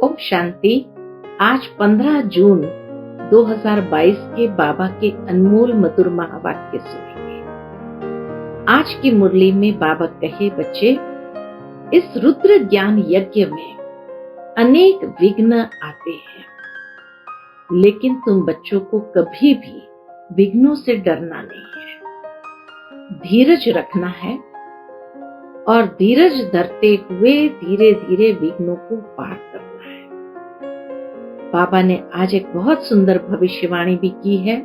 ओम शांति। आज 15 जून 2022 के बाबा के अनमोल मधुर महावाक्य सुनेंगे। आज की मुरली में बाबा कहे, बच्चे, इस रुद्र ज्ञान यज्ञ में अनेक विघ्न आते हैं, लेकिन तुम बच्चों को कभी भी विघ्नों से डरना नहीं है। धीरज रखना है और धीरज धरते हुए धीरे धीरे विघ्नों को पार करना है। बाबा ने आज एक बहुत सुंदर भविष्यवाणी भी की है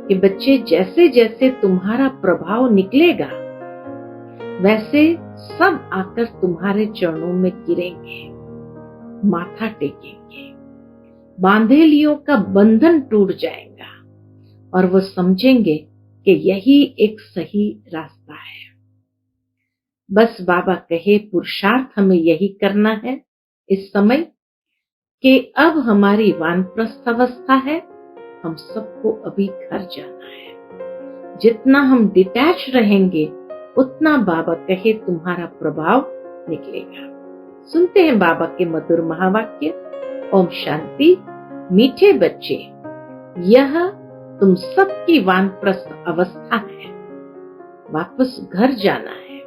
कि बच्चे, जैसे जैसे तुम्हारा प्रभाव निकलेगा वैसे सब आकर तुम्हारे चरणों में गिरेंगे, माथा टेकेंगे, बांधेलियों का बंधन टूट जाएगा और वो समझेंगे कि यही एक सही रास्ता है। बस बाबा कहे, पुरुषार्थ हमें यही करना है इस समय कि अब हमारी वानप्रस्थ अवस्था है, हम सबको अभी घर जाना है। जितना हम डिटैच रहेंगे उतना बाबा कहे तुम्हारा प्रभाव निकलेगा। सुनते हैं बाबा के मधुर महावाक्य। ओम शांति। मीठे बच्चे, यह तुम सबकी वानप्रस्थ अवस्था है, वापस घर जाना है।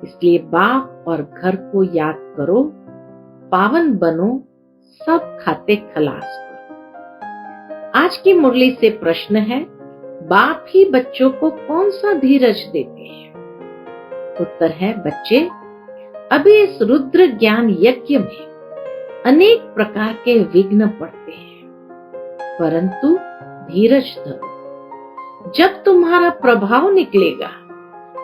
इसलिए बाप और घर को याद करो, पावन बनो, सब खाते खलास करो। आज की मुरली से प्रश्न है, बाप ही बच्चों को कौन सा धीरज देते हैं? उत्तर है, बच्चे, अभी इस रुद्र ज्ञान यज्ञ में अनेक प्रकार के विघ्न पड़ते हैं, परंतु धीरज धरो। जब तुम्हारा प्रभाव निकलेगा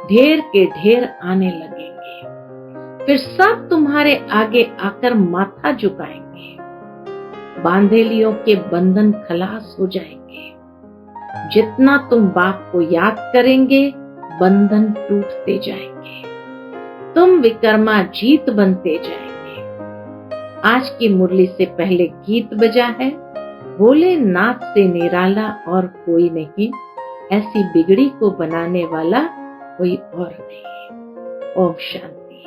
ढेर के ढेर आने लगेंगे, फिर सब तुम्हारे आगे आकर माथा झुकाएंगे, बांधेलियों के बंधन खलास हो जाएंगे। जितना तुम बाप को याद करेंगे बंधन टूटते जाएंगे, तुम विकर्मा जीत बनते जाएंगे। आज की मुरली से पहले गीत बजा है, भोलेनाथ से निराला और कोई नहीं, ऐसी बिगड़ी को बनाने वाला कोई और नहीं। ओम शांति।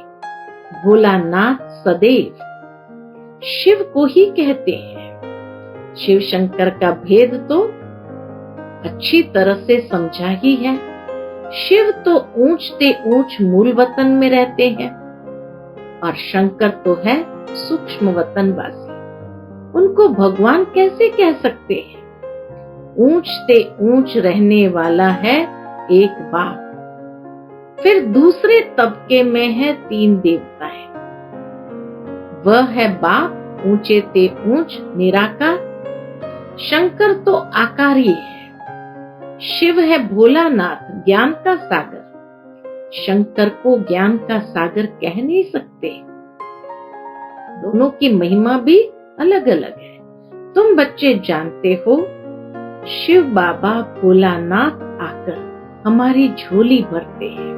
भोलानाथ सदैव शिव को ही कहते हैं। शिव शंकर का भेद तो अच्छी तरह से समझा ही है। शिव तो ऊंचते ऊंच मूल वतन में रहते हैं और शंकर तो है सूक्ष्म वतनवासी। उनको भगवान कैसे कह सकते हैं? ऊंचते ऊंच रहने वाला है एक बाप। फिर दूसरे तबके में है 3 देवताएं। वह है बाप, ऊंचे ते ऊंच निराकार। शंकर तो आकारी है। शिव है भोलानाथ, ज्ञान का सागर। शंकर को ज्ञान का सागर कह नहीं सकते। दोनों की महिमा भी अलग अलग है। तुम बच्चे जानते हो, शिव बाबा भोलानाथ आकर हमारी झोली भरते हैं,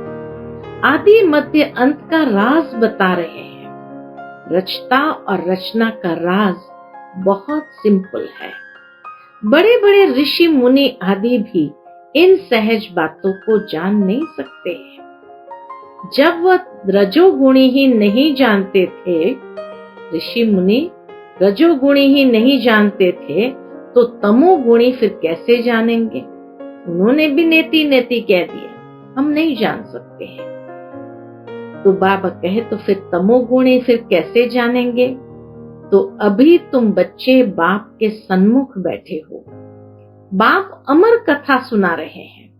आदि मध्य अंत का राज बता रहे हैं। रचता और रचना का राज बहुत सिंपल है। बड़े बड़े ऋषि मुनि आदि भी इन सहज बातों को जान नहीं सकते हैं। जब वह रजोगुणी ही नहीं जानते थे, ऋषि मुनि रजोगुणी ही नहीं जानते थे, तो तमोगुणी फिर कैसे जानेंगे? उन्होंने भी नेति नेति कह दिया, हम नहीं जान सकते हैं। तो बाबा कहे, तो फिर तमोगुणी फिर कैसे जानेंगे? तो अभी तुम बच्चे बाप के सन्मुख बैठे हो, बाप अमर कथा सुना रहे हैं।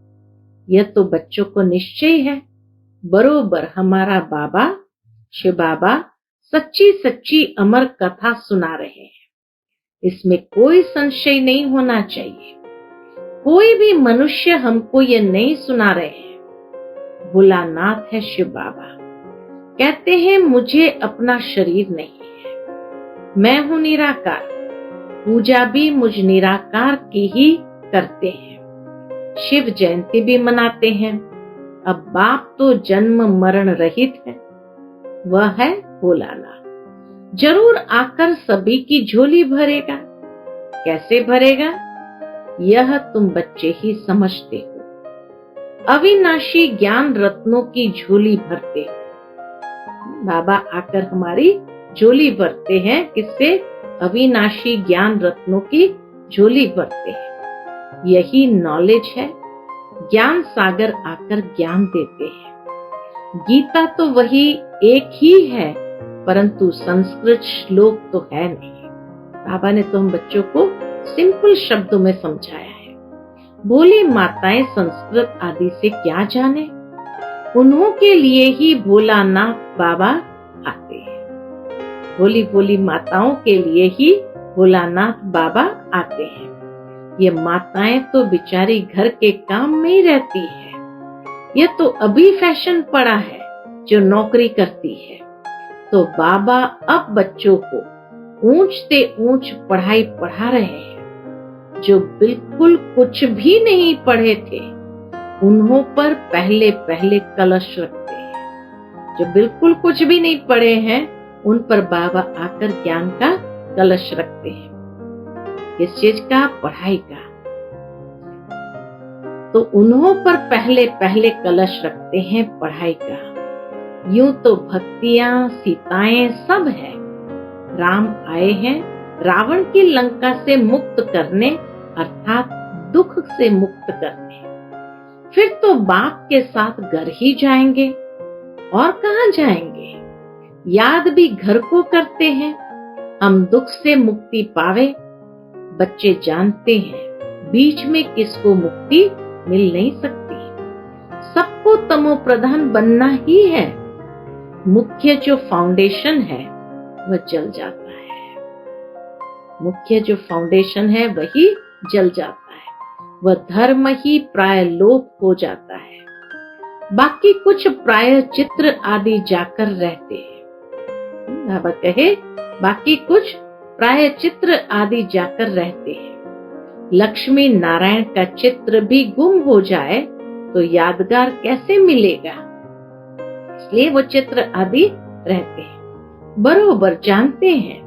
यह तो बच्चों को निश्चय है, बरोबर हमारा बाबा शिव बाबा सच्ची सच्ची अमर कथा सुना रहे हैं। इसमें कोई संशय नहीं होना चाहिए। कोई भी मनुष्य हमको ये नहीं सुना रहे हैं। भोलानाथ है शिव बाबा, कहते हैं मुझे अपना शरीर नहीं है, मैं हूं निराकार। पूजा भी मुझ निराकार की ही करते हैं। शिव जयंती भी मनाते हैं। अब बाप तो जन्म मरण रहित है, वह है भोलानाथ। जरूर आकर सभी की झोली भरेगा। कैसे भरेगा यह तुम बच्चे ही समझते हो। अविनाशी ज्ञान रत्नों की झोली भरते हो। बाबा आकर हमारी झोली भरते हैं, किससे? अविनाशी ज्ञान रत्नों की झोली भरते हैं। यही नॉलेज है। ज्ञान सागर आकर ज्ञान देते हैं। गीता तो वही एक ही है, परंतु संस्कृत श्लोक तो है नहीं। बाबा ने तो हम बच्चों को सिंपल शब्दों में समझाया है। भोली माताएं संस्कृत आदि से क्या जाने, उन्हों के लिए ही भोलानाथ बाबा आते हैं। भोली भोली माताओं के लिए ही भोलानाथ बाबा आते हैं। ये माताएं तो बिचारी घर के काम में ही रहती है। ये तो अभी फैशन पड़ा है जो नौकरी करती है। तो बाबा अब बच्चों को ऊंचते ऊंच पढ़ाई पढ़ा रहे हैं। जो बिल्कुल कुछ भी नहीं पढ़े थे, उन्हों पर पहले पहले कलश रखते हैं। जो बिल्कुल कुछ भी नहीं पढ़े हैं, उन पर बाबा आकर ज्ञान का कलश रखते हैं। किस चीज का? पढ़ाई का। तो उन्हों पर पहले पहले कलश रखते हैं पढ़ाई का। यूं तो भक्तियां, सीताएं सब है। राम आए हैं रावण की लंका से मुक्त करने, अर्थात दुख से मुक्त करने। फिर तो बाप के साथ घर ही जाएंगे, और कहां जाएंगे? याद भी घर को करते हैं। हम दुख से मुक्ति पावे। बच्चे जानते हैं बीच में किसको मुक्ति मिल नहीं सकती। सबको तमो प्रधान बनना ही है। मुख्य जो फाउंडेशन है वह जल जाता है। मुख्य जो फाउंडेशन है वही जल जाता है। वह धर्म ही प्राय लोप हो जाता है। बाकी कुछ प्राय चित्र आदि जाकर रहते हैं। बाबा कहे बाकी कुछ प्राय चित्र आदि जाकर रहते हैं। लक्ष्मी नारायण का चित्र भी गुम हो जाए तो यादगार कैसे मिलेगा? इसलिए वो चित्र आदि रहते हैं। बरोबर जानते हैं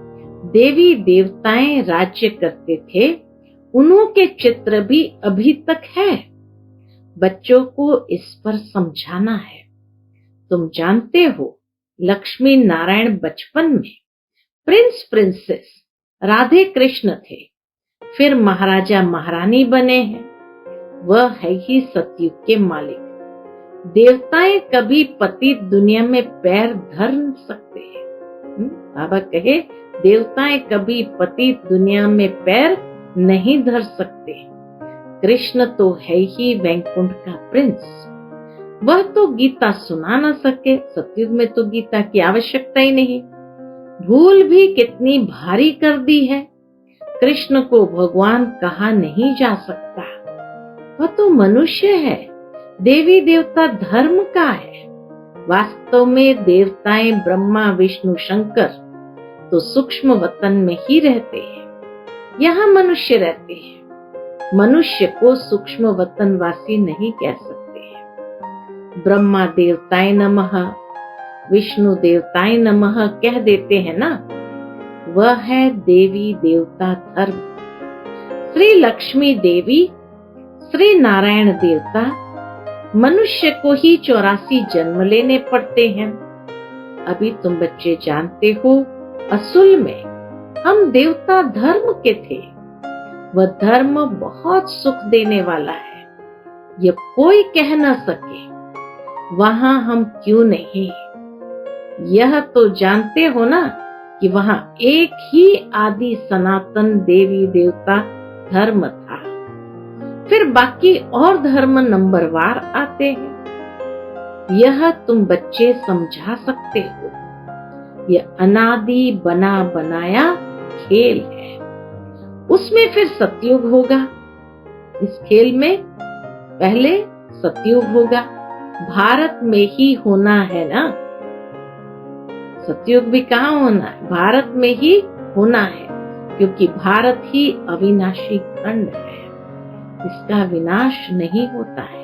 देवी देवताएं राज्य करते थे, उन्हों के चित्र भी अभी तक है। बच्चों को इस पर समझाना है। तुम जानते हो लक्ष्मी नारायण बचपन में प्रिंस प्रिंसेस राधे कृष्ण थे, फिर महाराजा महारानी बने हैं। वह है ही सतयुग के मालिक। देवताएं कभी पतित दुनिया में पैर धर सकते हैं। बाबा कहे देवताएं कभी पतित दुनिया में पैर नहीं धर सकते। कृष्ण तो है ही वैकुंठ का प्रिंस। वह तो गीता सुना न सके। सतयुग में तो गीता की आवश्यकता ही नहीं। भूल भी कितनी भारी कर दी है। कृष्ण को भगवान कहा नहीं जा सकता। वह तो मनुष्य है। देवी देवता धर्म का है। वास्तव में देवताएं ब्रह्मा विष्णु शंकर तो सूक्ष्म वतन में ही रहते हैं। यहाँ मनुष्य रहते हैं। मनुष्य को सूक्ष्म वतन वासी नहीं कह सकते हैं। ब्रह्मा देवताय नमः, विष्णु देवताय नमः कह देते हैं ना, वह है देवी देवता धर्म। श्री लक्ष्मी देवी, श्री नारायण देवता। मनुष्य को ही 84 जन्म लेने पड़ते हैं। अभी तुम बच्चे जानते हो असल में हम देवता धर्म के थे। वह धर्म बहुत सुख देने वाला है। यह कोई कह न सके वहां हम क्यों नहीं। यह तो जानते हो ना कि वहां एक ही आदि सनातन देवी देवता धर्म था। फिर बाकी और धर्म नंबरवार आते हैं। यह तुम बच्चे समझा सकते हो। यह अनादि बना बनाया खेल है। उसमें फिर सतयुग होगा। इस खेल में पहले सतयुग होगा। भारत में ही होना है ना। सतयुग भी कहाँ होना है? भारत में ही होना है, क्योंकि भारत ही अविनाशी खंड है। इसका विनाश नहीं होता है।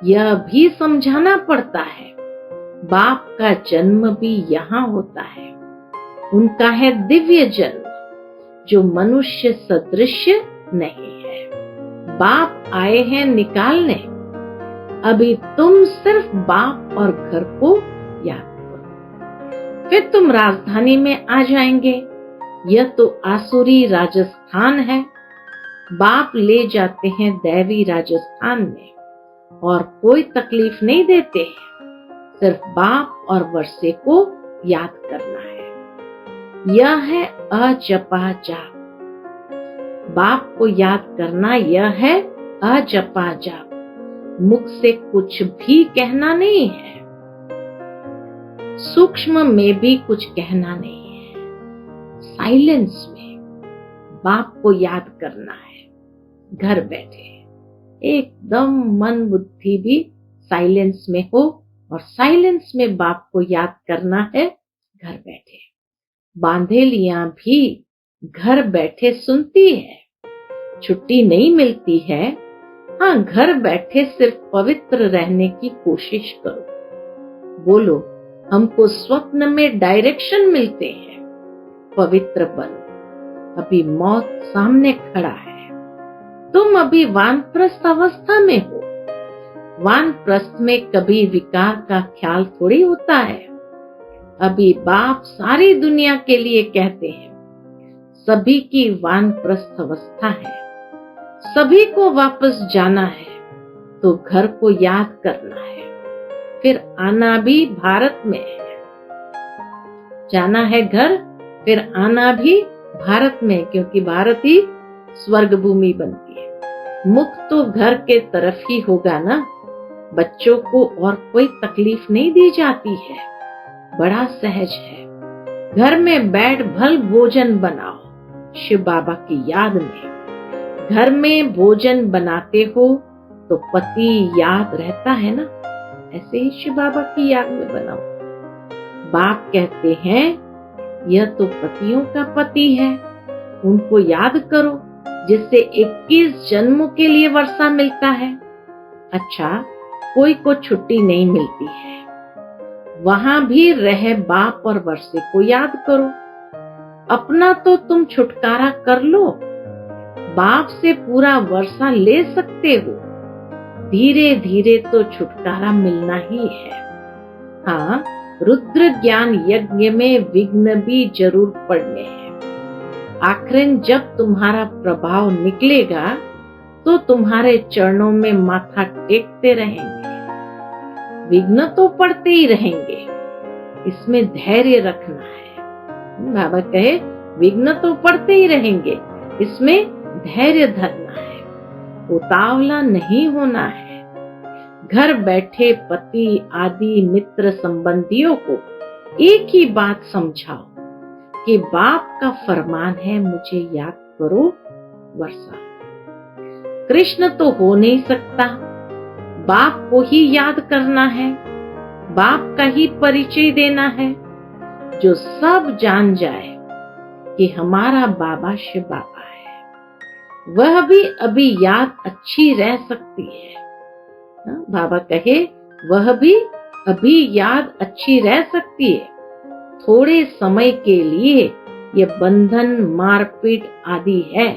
यह भी समझाना पड़ता है बाप का जन्म भी यहाँ होता है। उनका है दिव्य जन्म जो मनुष्य सदृश नहीं है। बाप आए हैं निकालने। अभी तुम सिर्फ बाप और घर को याद करो। फिर तुम राजधानी में आ जाएंगे। यह तो आसुरी राजस्थान है। बाप ले जाते हैं दैवी राजस्थान में और कोई तकलीफ नहीं देते हैं। सिर्फ बाप और वर्षे को याद करना है। यह है अजपा जाप। बाप को याद करना यह है अजपा जाप। मुख से कुछ भी कहना नहीं है, सूक्ष्म में भी कुछ कहना नहीं है। साइलेंस में बाप को याद करना है। घर बैठे एकदम मन बुद्धि भी साइलेंस में हो और साइलेंस में बाप को याद करना है। घर बैठे बांधेलियां भी घर बैठे सुनती है। छुट्टी नहीं मिलती है। हाँ, घर बैठे सिर्फ पवित्र रहने की कोशिश करो। बोलो, हमको स्वप्न में डायरेक्शन मिलते हैं। पवित्र बनो। अभी मौत सामने खड़ा है। तुम अभी वानप्रस्थ अवस्था में हो। वानप्रस्थ में कभी विकार का ख्याल थोड़ी होता है। अभी बाप सारी दुनिया के लिए कहते हैं, सभी की वानप्रस्थ अवस्था है। सभी को वापस जाना है तो घर को याद करना है। फिर आना भी भारत में है। जाना है घर, फिर आना भी भारत में, क्योंकि भारत ही स्वर्ग भूमि बनती है। मुख तो घर के तरफ ही होगा ना। बच्चों को और कोई तकलीफ नहीं दी जाती है। बड़ा सहज है। घर में बैठ भल भोजन बनाओ शिव बाबा की याद में। घर में भोजन बनाते हो तो पति याद रहता है ना। ऐसे ही शिव बाबा की याद में बनाओ। बाप कहते हैं, यह तो पतियों का पति है, उनको याद करो, जिससे 21 जन्मों के लिए वर्षा मिलता है। अच्छा, कोई को छुट्टी नहीं मिलती है, वहां भी रह बाप और वर्षे को याद करो। अपना तो तुम छुटकारा कर लो। बाप से पूरा वर्षा ले सकते हो। धीरे धीरे तो छुटकारा मिलना ही है। हाँ, रुद्र ज्ञान यज्ञ में विघ्न भी जरूर पड़ने हैं। आखिर जब तुम्हारा प्रभाव निकलेगा तो तुम्हारे चरणों में माथा टेकते रहेंगे। विघ्न तो पड़ते ही रहेंगे, इसमें धैर्य रखना है। बाबा कहे, विघ्न तो पड़ते ही रहेंगे, इसमें धैर्य धरना है। उतावला नहीं होना है। घर बैठे पति आदि मित्र संबंधियों को एक ही बात समझाओ कि बाप का फरमान है, मुझे याद करो वर्षा। कृष्ण तो हो नहीं सकता, बाप को ही याद करना है। बाप का ही परिचय देना है, जो सब जान जाए कि हमारा बाबा शिव बाबा है। वह भी अभी याद अच्छी रह सकती है। बाबा कहे, वह भी अभी याद अच्छी रह सकती है। थोड़े समय के लिए ये बंधन मारपीट आदि है।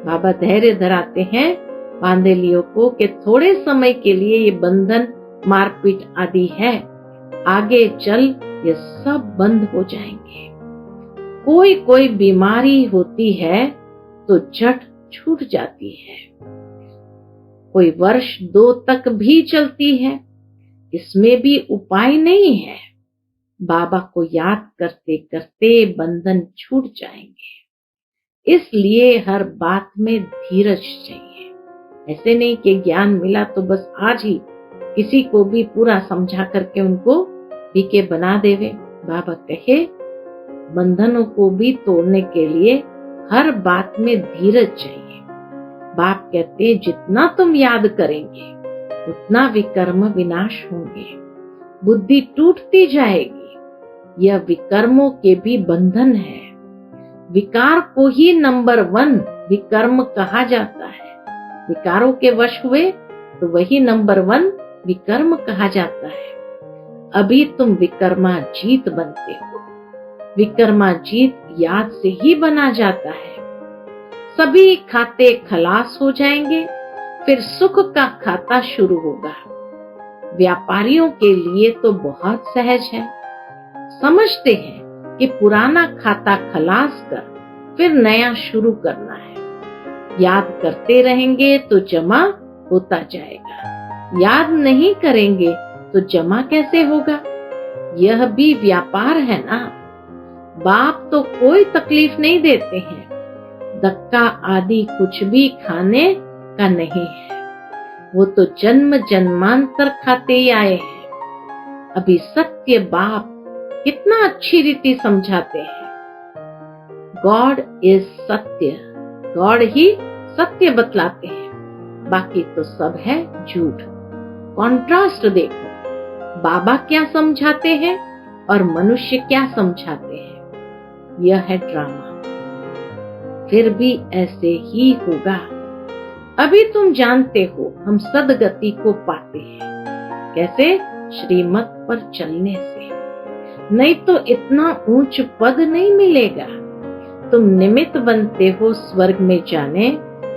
बाबा धैर्य धराते हैं बांधेलियों को कि थोड़े समय के लिए ये बंधन मारपीट आदि है, आगे चल ये सब बंद हो जाएंगे। कोई कोई बीमारी होती है तो झट छूट जाती है, कोई वर्ष 2 तक भी चलती है, इसमें भी उपाय नहीं है। बाबा को याद करते करते बंधन छूट जाएंगे। इसलिए हर बात में धीरज चाहिए। ऐसे नहीं कि ज्ञान मिला तो बस आज ही किसी को भी पूरा समझा करके उनको पीके बना देवे। बाबा कहे, बंधनों को भी तोड़ने के लिए हर बात में धीरज चाहिए। बाप कहते, जितना तुम याद करेंगे उतना विकर्म विनाश होंगे, बुद्धि टूटती जाएगी। यह विकर्मों के भी बंधन है। विकार को ही नंबर 1 विकर्म कहा जाता है। विकारों के वश हुए तो वही नंबर 1 विकर्म कहा जाता है। अभी तुम विकर्माजीत बनते हो। विकर्माजीत याद से ही बना जाता है। सभी खाते खलास हो जाएंगे, फिर सुख का खाता शुरू होगा। व्यापारियों के लिए तो बहुत सहज है। समझते हैं कि पुराना खाता खलास कर फिर नया शुरू करना है। याद करते रहेंगे तो जमा होता जाएगा, याद नहीं करेंगे तो जमा कैसे होगा? यह भी व्यापार है ना। बाप तो कोई तकलीफ नहीं देते हैं, धक्का आदि कुछ भी खाने का नहीं है। वो तो जन्म जन्मांतर खाते ही आए हैं। अभी सत्य बाप कितना अच्छी रीति समझाते हैं। गॉड इज सत्य, गॉड ही सत्य बतलाते हैं, बाकी तो सब है झूठ। कॉन्ट्रास्ट देखो, बाबा क्या समझाते हैं और मनुष्य क्या समझाते हैं। यह है ड्रामा। फिर भी ऐसे ही होगा। अभी तुम जानते हो हम सदगति को पाते हैं कैसे? श्रीमत पर चलने से, नहीं तो इतना ऊंच पद नहीं मिलेगा। तुम निमित्त बनते हो स्वर्ग में जाने,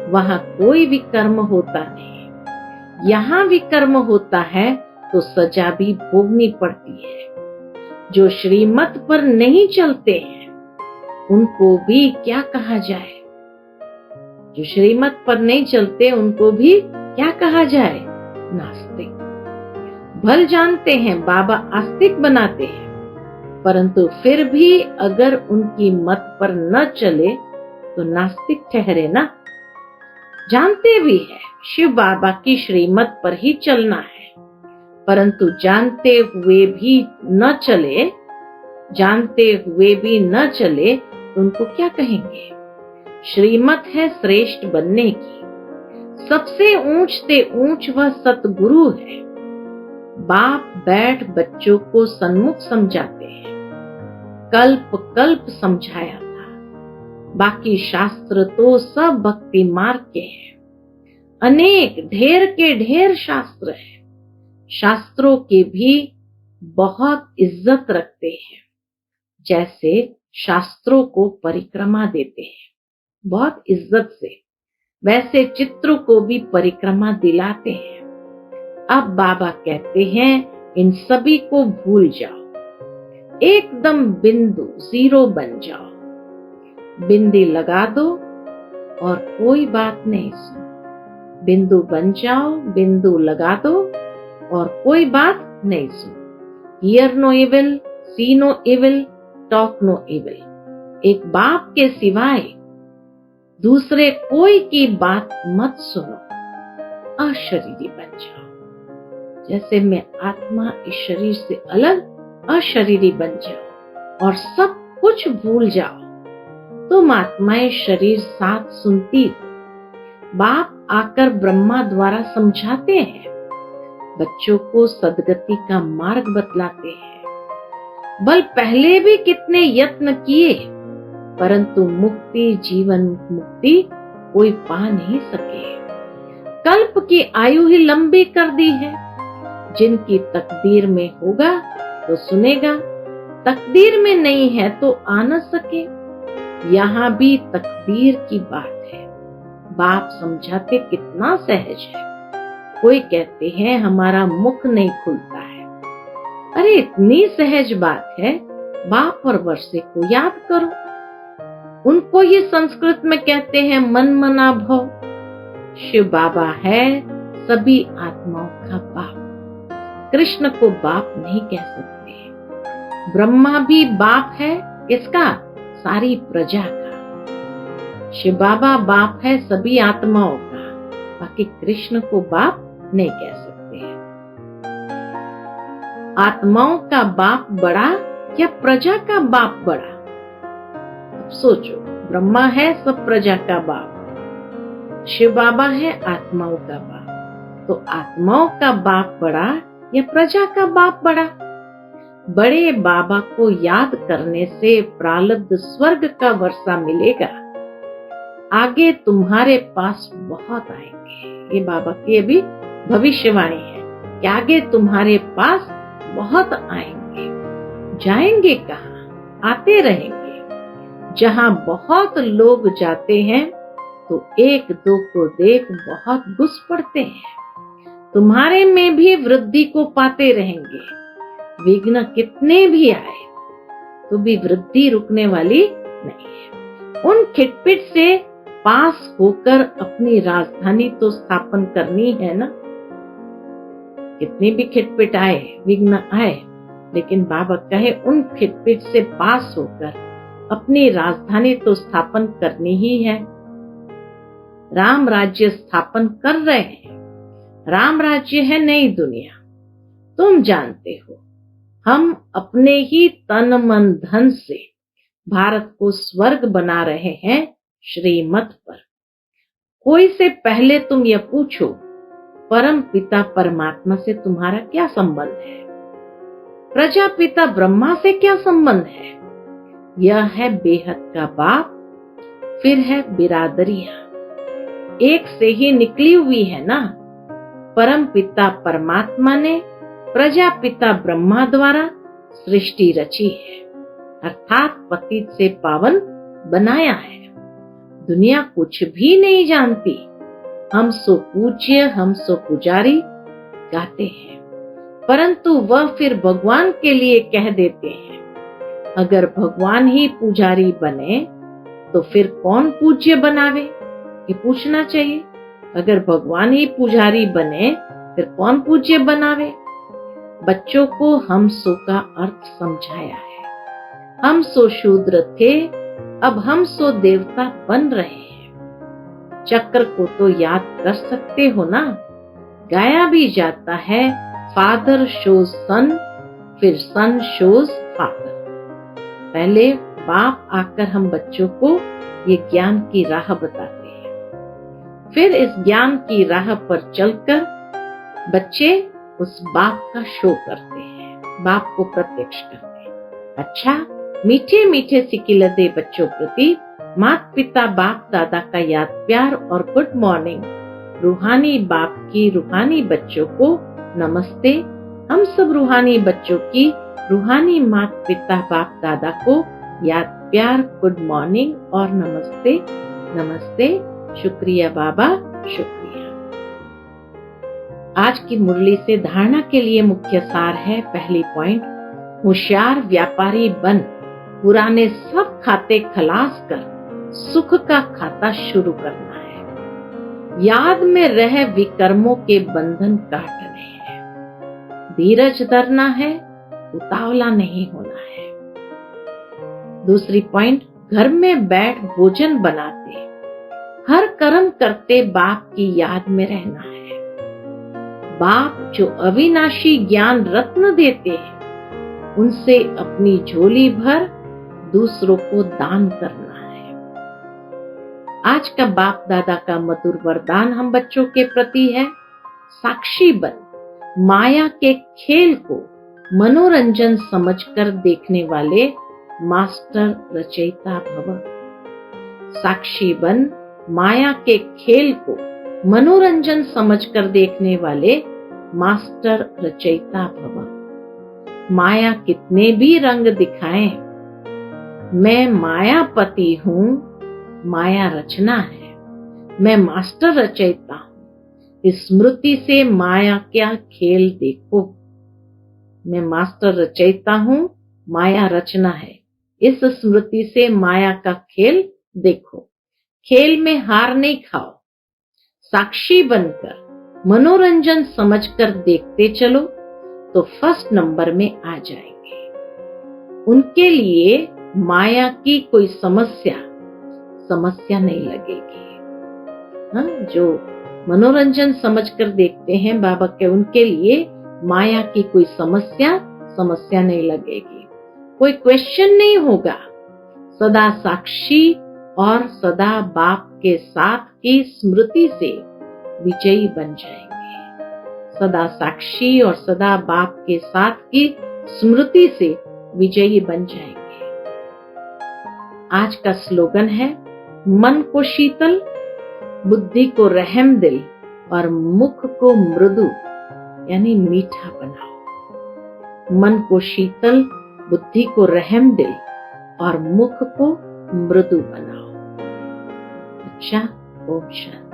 वहां कोई भी कर्म होता नहीं। यहाँ भी कर्म होता है तो सजा भी भोगनी पड़ती है। जो श्रीमत पर नहीं चलते हैं उनको भी क्या कहा जाए? जो श्रीमत पर नहीं चलते उनको भी क्या कहा जाए? नास्तिक। भल जानते हैं बाबा आस्तिक बनाते हैं, परंतु फिर भी अगर उनकी मत पर न चले तो नास्तिक ठहरे ना। जानते भी है शिव बाबा की श्रीमत पर ही चलना है, परंतु जानते हुए भी न चले तो उनको क्या कहेंगे? श्रीमत है श्रेष्ठ बनने की, सबसे ऊंच से ऊंच वह सतगुरु है। बाप बैठ बच्चों को सन्मुख समझाते हैं, कल्प कल्प समझाया था। बाकी शास्त्र तो सब भक्ति मार्ग के हैं। अनेक ढेर के ढेर शास्त्र हैं। शास्त्रों की भी बहुत इज्जत रखते हैं, जैसे शास्त्रों को परिक्रमा देते हैं बहुत इज्जत से, वैसे चित्रों को भी परिक्रमा दिलाते हैं। अब बाबा कहते हैं इन सभी को भूल जाओ, एकदम बिंदु जीरो बन जाओ। बिंदी लगा दो और कोई बात नहीं सुनो। बिंदु बन जाओ, बिंदु लगा दो और कोई बात नहीं सुनो। Hear no evil, see no evil, talk no evil. एक बाप के सिवाय दूसरे कोई की बात मत सुनो। अशरीरी बन जाओ। जैसे मैं आत्मा इस शरीर से अलग अशरीरी बन जाओ और सब कुछ भूल जाओ। तुम आत्माएं शरीर साथ सुनती हो। बाप आकर ब्रह्मा द्वारा समझाते हैं, बच्चों को सदगति का मार्ग बतलाते हैं। बल पहले भी कितने यत्न किए, परंतु मुक्ति, जीवन मुक्ति कोई पा नहीं सके। कल्प की आयु ही लंबी कर दी है। जिनकी तकदीर में होगा तो सुनेगा, तकदीर में नहीं है तो आ न सके। यहाँ भी तकदीर की बात है। बाप समझाते कितना सहज है। कोई कहते हैं हमारा मुख नहीं खुलता है। अरे इतनी सहज बात है, बाप और वर्षे को याद करो। उनको ही संस्कृत में कहते हैं मन मना भव। शिव बाबा है सभी आत्माओं का बाप। कृष्ण को बाप नहीं कह सकते। ब्रह्मा भी बाप है किसका? सारी प्रजा का। शिव बाबा बाप है सभी आत्माओं का, बाकी कृष्ण को बाप नहीं कह सकते हैं। आत्माओं का बाप बड़ा या प्रजा का बाप बड़ा? अब सोचो, ब्रह्मा है सब प्रजा का बाप, शिव बाबा है आत्माओं का बाप, तो आत्माओं का बाप बड़ा या प्रजा का बाप बड़ा? बड़े बाबा को याद करने से प्रारब्ध स्वर्ग का वर्षा मिलेगा। आगे तुम्हारे पास बहुत आएंगे। ये बाबा की अभी भविष्यवाणी है कि आगे तुम्हारे पास बहुत आएंगे। जाएंगे कहाँ? आते रहेंगे। जहाँ बहुत लोग जाते हैं तो एक दो को देख बहुत घुस पड़ते हैं। तुम्हारे में भी वृद्धि को पाते रहेंगे। विघ्न कितने भी आए, तो भी वृद्धि रुकने वाली नहीं है। उन खिटपिट से पास होकर अपनी राजधानी तो स्थापन करनी है ना। कितनी भी खिटपिट आए, विघ्न आए, लेकिन बाबा कहे उन खिटपिट से पास होकर अपनी राजधानी तो स्थापन करनी ही है। राम राज्य स्थापन कर रहे हैं। राम राज्य है नई दुनिया। तुम जानते हो, हम अपने ही तन मन धन से भारत को स्वर्ग बना रहे हैं श्रीमत पर। कोई से पहले तुम यह पूछो, परम पिता परमात्मा से तुम्हारा क्या संबंध है? प्रजापिता ब्रह्मा से क्या संबंध है? यह है बेहद का बाप, फिर है बिरादरियां, एक से ही निकली हुई है ना। परम पिता परमात्मा ने प्रजापिता ब्रह्मा द्वारा सृष्टि रची है, अर्थात पतित से पावन बनाया है। दुनिया कुछ भी नहीं जानती। हम सो पूज्य, हम सो पुजारी गाते हैं, परंतु वह फिर भगवान के लिए कह देते हैं। अगर भगवान ही पुजारी बने तो फिर कौन पूज्य बनावे, ये पूछना चाहिए। अगर भगवान ही पुजारी बने फिर कौन पूज्य बनावे? बच्चों को हम सो का अर्थ समझाया है। हम सो शूद्र थे, अब हम सो देवता बन रहे हैं। चक्र को तो याद कर सकते हो ना। गाया भी जाता है, फादर शोज सन, फिर सन शोज फादर। पहले बाप आकर हम बच्चों को ये ज्ञान की राह बताते हैं, फिर इस ज्ञान की राह पर चलकर बच्चे उस बाप का शो करते हैं, बाप को प्रत्यक्ष करते हैं। अच्छा, मीठे मीठे सिकिलते बच्चों प्रति माता पिता बाप दादा का याद प्यार और गुड मॉर्निंग। रूहानी बाप की रूहानी बच्चों को नमस्ते। हम सब रूहानी बच्चों की रूहानी माता पिता बाप दादा को याद प्यार, गुड मॉर्निंग और नमस्ते। नमस्ते, शुक्रिया बाबा, शुक्रिया। आज की मुरली से धारणा के लिए मुख्य सार है। पहली पॉइंट, होशियार व्यापारी बन पुराने सब खाते खलास कर सुख का खाता शुरू करना है। याद में रह विकर्मों के बंधन काटने हैं। धीरज धरना है, उतावला नहीं होना है। दूसरी पॉइंट, घर में बैठ भोजन बनाते हर कर्म करते बाप की याद में रहना है। बाप जो अविनाशी ज्ञान रत्न देते हैं, उनसे अपनी झोली भर दूसरों को दान करना है। आज का बाप दादा का मधुर वरदान हम बच्चों के प्रति है, साक्षी बन माया के खेल को मनोरंजन समझकर देखने वाले मास्टर रचयिता भव। साक्षी बन माया के खेल को मनोरंजन समझकर देखने वाले मास्टर रचयिता भव। माया कितने भी रंग दिखाएं, मैं मायापति हूँ, माया रचना है। मैं मास्टर रचयिता हूँ, स्मृति से माया क्या खेल देखो। मैं मास्टर रचयिता हूँ, माया रचना है। इस स्मृति से माया का खेल देखो। खेल में हार नहीं खाओ। साक्षी बनकर मनोरंजन समझकर देखते चलो तो फर्स्ट नंबर में आ जाएंगे। उनके लिए माया की कोई समस्या नहीं लगेगी। हाँ, जो मनोरंजन समझकर देखते हैं बाबा के, उनके लिए माया की कोई समस्या नहीं लगेगी। कोई क्वेश्चन नहीं होगा। सदा साक्षी और सदा बाप के साथ की स्मृति से विजयी बन जाएंगे। सदा साक्षी और सदा बाप के साथ की स्मृति से विजयी बन जाएंगे। आज का स्लोगन है, मन को शीतल, बुद्धि को रहम दिल और मुख को मृदु यानी मीठा बनाओ। मन को शीतल, बुद्धि को रहम दिल और मुख को मृदु बनाओ। अच्छा, ओम शांति।